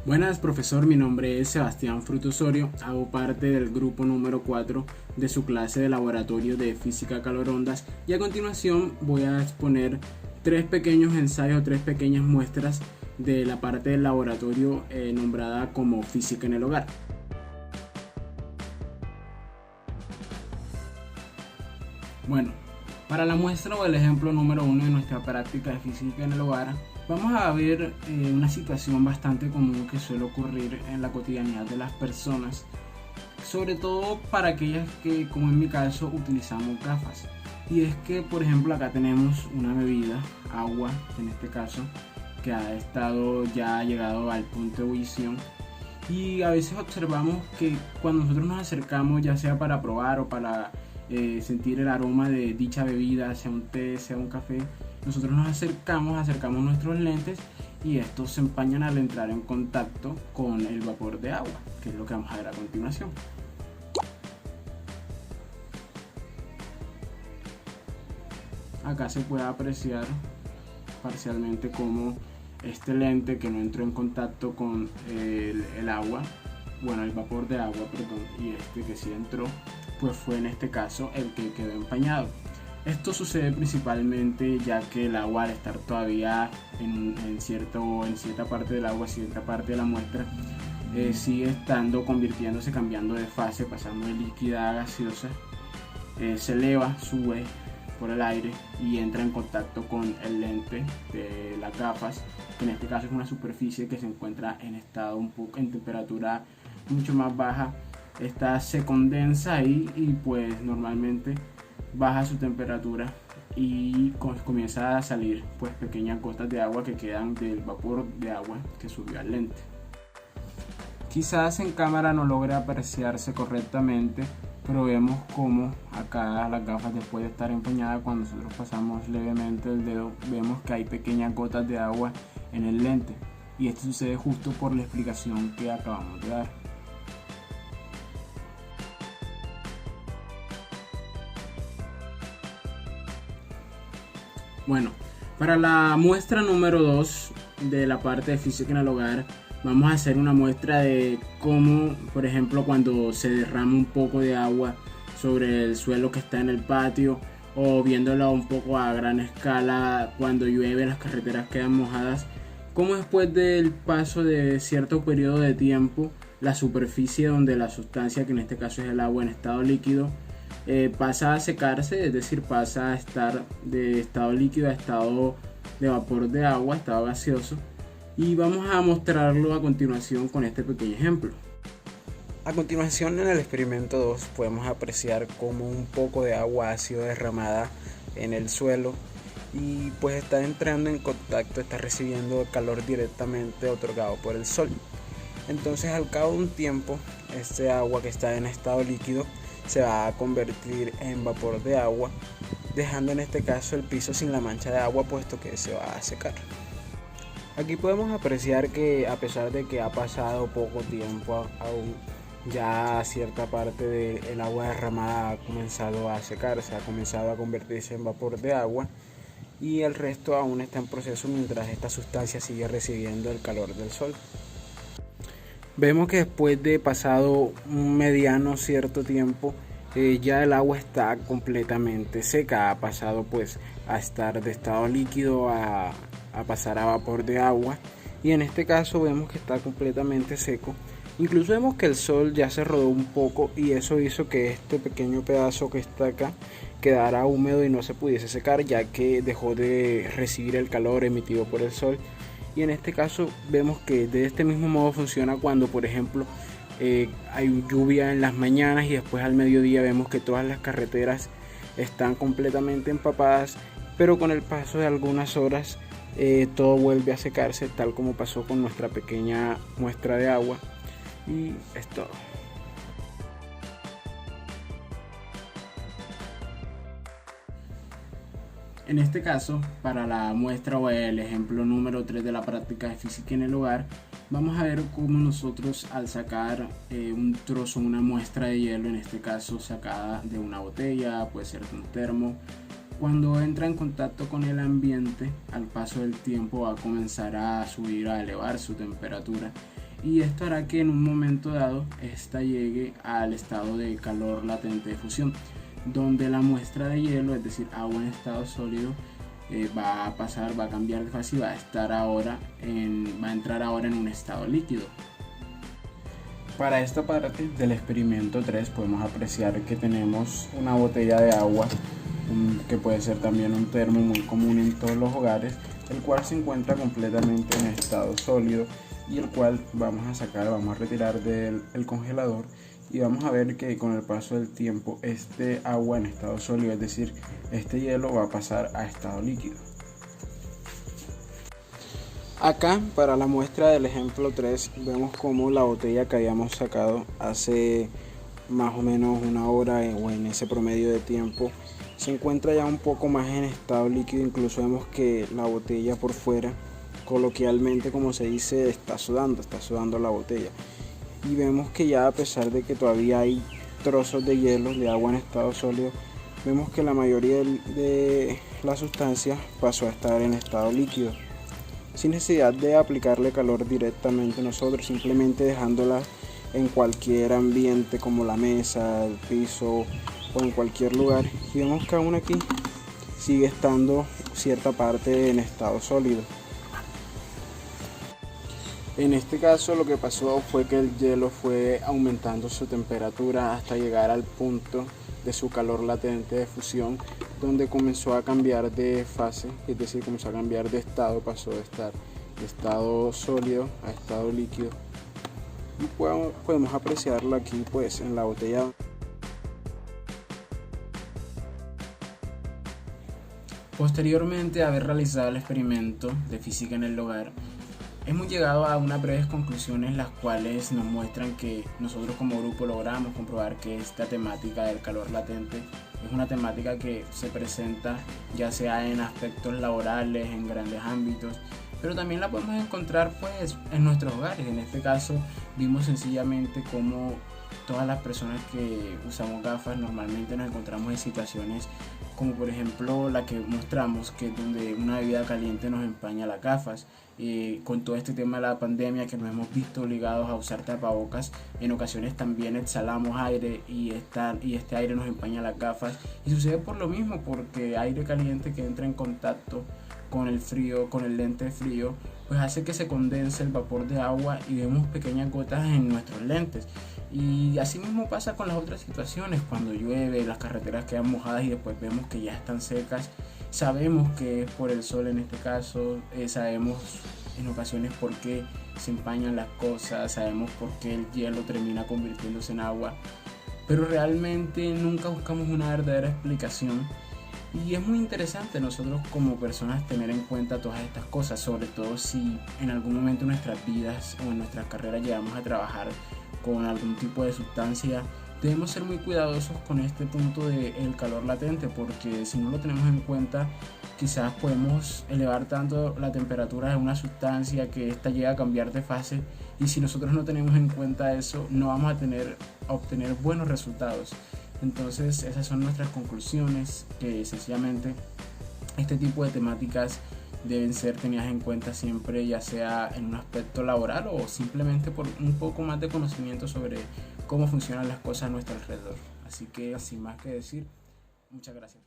Buenas, profesor, mi nombre es Sebastián Fruto Osorio, hago parte del grupo número 4 de su clase de laboratorio de física calorondas y a continuación voy a exponer tres pequeños ensayos, tres pequeñas muestras de la parte del laboratorio nombrada como física en el hogar. Bueno, para la muestra o el ejemplo número 1 de nuestra práctica de física en el hogar, vamos a ver una situación bastante común que suele ocurrir en la cotidianidad de las personas, sobre todo para aquellas que, como en mi caso, utilizamos gafas. Y es que, por ejemplo, acá tenemos una bebida, agua en este caso, que ha llegado al punto de ebullición. Y a veces observamos que cuando nosotros nos acercamos, ya sea para probar o para sentir el aroma de dicha bebida, sea un té, sea un café, nosotros nos acercamos nuestros lentes y estos se empañan al entrar en contacto con el vapor de agua, que es lo que vamos a ver a continuación. Acá se puede apreciar parcialmente cómo este lente que no entró en contacto con el agua, bueno, el vapor de agua, perdón, y este que sí entró, pues fue en este caso el que quedó empañado. Esto sucede principalmente ya que el agua, al estar todavía en cierta parte del agua, cierta parte de la muestra, sigue estando convirtiéndose, cambiando de fase, pasando de líquida a gaseosa, se eleva, sube por el aire y entra en contacto con el lente de las gafas, que en este caso es una superficie que se encuentra en estado en temperatura mucho más baja. Esta se condensa ahí y pues normalmente baja su temperatura y comienza a salir pues pequeñas gotas de agua que quedan del vapor de agua que subió al lente. Quizás en cámara no logre apreciarse correctamente, pero vemos como acá las gafas, después de estar empañadas, cuando nosotros pasamos levemente el dedo, vemos que hay pequeñas gotas de agua en el lente, y esto sucede justo por la explicación que acabamos de dar. Bueno, para la muestra número 2 de la parte de física en el hogar, vamos a hacer una muestra de cómo, por ejemplo, cuando se derrama un poco de agua sobre el suelo que está en el patio, o viéndolo un poco a gran escala cuando llueve, las carreteras quedan mojadas, cómo después del paso de cierto periodo de tiempo, la superficie donde la sustancia, que en este caso es el agua en estado líquido, pasa a secarse, es decir, pasa a estar de estado líquido a estado de vapor de agua, estado gaseoso, y vamos a mostrarlo a continuación con este pequeño ejemplo. A continuación, en el experimento 2 podemos apreciar cómo un poco de agua ha sido derramada en el suelo y pues está entrando en contacto, está recibiendo el calor directamente otorgado por el sol. Entonces, al cabo de un tiempo, este agua que está en estado líquido se va a convertir en vapor de agua, dejando en este caso el piso sin la mancha de agua, puesto que se va a secar. Aquí podemos apreciar que, a pesar de que ha pasado poco tiempo, aún ya cierta parte del agua derramada ha comenzado a secarse, ha comenzado a convertirse en vapor de agua, y el resto aún está en proceso mientras esta sustancia sigue recibiendo el calor del sol. Vemos que después de pasado un mediano cierto tiempo, ya el agua está completamente seca, ha pasado pues a estar de estado líquido a pasar a vapor de agua, y en este caso vemos que está completamente seco. Incluso vemos que el sol ya se rodó un poco, y eso hizo que este pequeño pedazo que está acá quedara húmedo y no se pudiese secar, ya que dejó de recibir el calor emitido por el sol. Y en este caso vemos que de este mismo modo funciona cuando, por ejemplo, hay lluvia en las mañanas y después al mediodía vemos que todas las carreteras están completamente empapadas, pero con el paso de algunas horas todo vuelve a secarse, tal como pasó con nuestra pequeña muestra de agua. Y es todo. En este caso, para la muestra o el ejemplo número 3 de la práctica de física en el hogar, vamos a ver cómo nosotros, al sacar un trozo, una muestra de hielo, en este caso sacada de una botella, puede ser de un termo, cuando entra en contacto con el ambiente, al paso del tiempo va a comenzar a subir, a elevar su temperatura, y esto hará que en un momento dado esta llegue al estado de calor latente de fusión, donde la muestra de hielo, es decir, agua en estado sólido, va a cambiar de fase y va a entrar ahora en un estado líquido. Para esta parte del experimento 3 podemos apreciar que tenemos una botella de agua, que puede ser también un termo muy común en todos los hogares, el cual se encuentra completamente en estado sólido y el cual vamos a retirar del congelador, y vamos a ver que con el paso del tiempo este agua en estado sólido, es decir, este hielo, va a pasar a estado líquido. Acá, para la muestra del ejemplo 3, vemos como la botella que habíamos sacado hace más o menos una hora o en ese promedio de tiempo se encuentra ya un poco más en estado líquido. Incluso vemos que la botella por fuera, coloquialmente como se dice, está sudando la botella. Y vemos que ya, a pesar de que todavía hay trozos de hielo, de agua en estado sólido, vemos que la mayoría de la sustancia pasó a estar en estado líquido, sin necesidad de aplicarle calor directamente nosotros, simplemente dejándola en cualquier ambiente como la mesa, el piso o en cualquier lugar. Y vemos que aún aquí sigue estando cierta parte en estado sólido. En este caso lo que pasó fue que el hielo fue aumentando su temperatura hasta llegar al punto de su calor latente de fusión, donde comenzó a cambiar de fase, es decir, comenzó a cambiar de estado, pasó de estar de estado sólido a estado líquido. Y podemos apreciarlo aquí pues en la botella. Posteriormente a haber realizado el experimento de física en el hogar, hemos llegado a unas breves conclusiones, las cuales nos muestran que nosotros como grupo logramos comprobar que esta temática del calor latente es una temática que se presenta ya sea en aspectos laborales, en grandes ámbitos, pero también la podemos encontrar pues en nuestros hogares. En este caso vimos sencillamente cómo todas las personas que usamos gafas normalmente nos encontramos en situaciones como por ejemplo la que mostramos, que es donde una bebida caliente nos empaña las gafas. Con todo este tema de la pandemia, que nos hemos visto obligados a usar tapabocas, en ocasiones también exhalamos aire y este aire nos empaña las gafas, y sucede por lo mismo, porque aire caliente que entra en contacto con el frío, con el lente frío, pues hace que se condense el vapor de agua y vemos pequeñas gotas en nuestros lentes. Y así mismo pasa con las otras situaciones, cuando llueve, las carreteras quedan mojadas y después vemos que ya están secas. Sabemos que es por el sol en este caso, sabemos en ocasiones por qué se empañan las cosas, sabemos por qué el hielo termina convirtiéndose en agua, pero realmente nunca buscamos una verdadera explicación. Y es muy interesante nosotros como personas tener en cuenta todas estas cosas, sobre todo si en algún momento en nuestras vidas o en nuestras carreras llegamos a trabajar con algún tipo de sustancia. Debemos ser muy cuidadosos con este punto del calor latente, porque si no lo tenemos en cuenta, quizás podemos elevar tanto la temperatura de una sustancia que ésta llega a cambiar de fase, y si nosotros no tenemos en cuenta eso, no vamos a obtener buenos resultados. Entonces esas son nuestras conclusiones, que sencillamente este tipo de temáticas deben ser tenidas en cuenta siempre, ya sea en un aspecto laboral o simplemente por un poco más de conocimiento sobre cómo funcionan las cosas a nuestro alrededor. Así que sin más que decir, muchas gracias.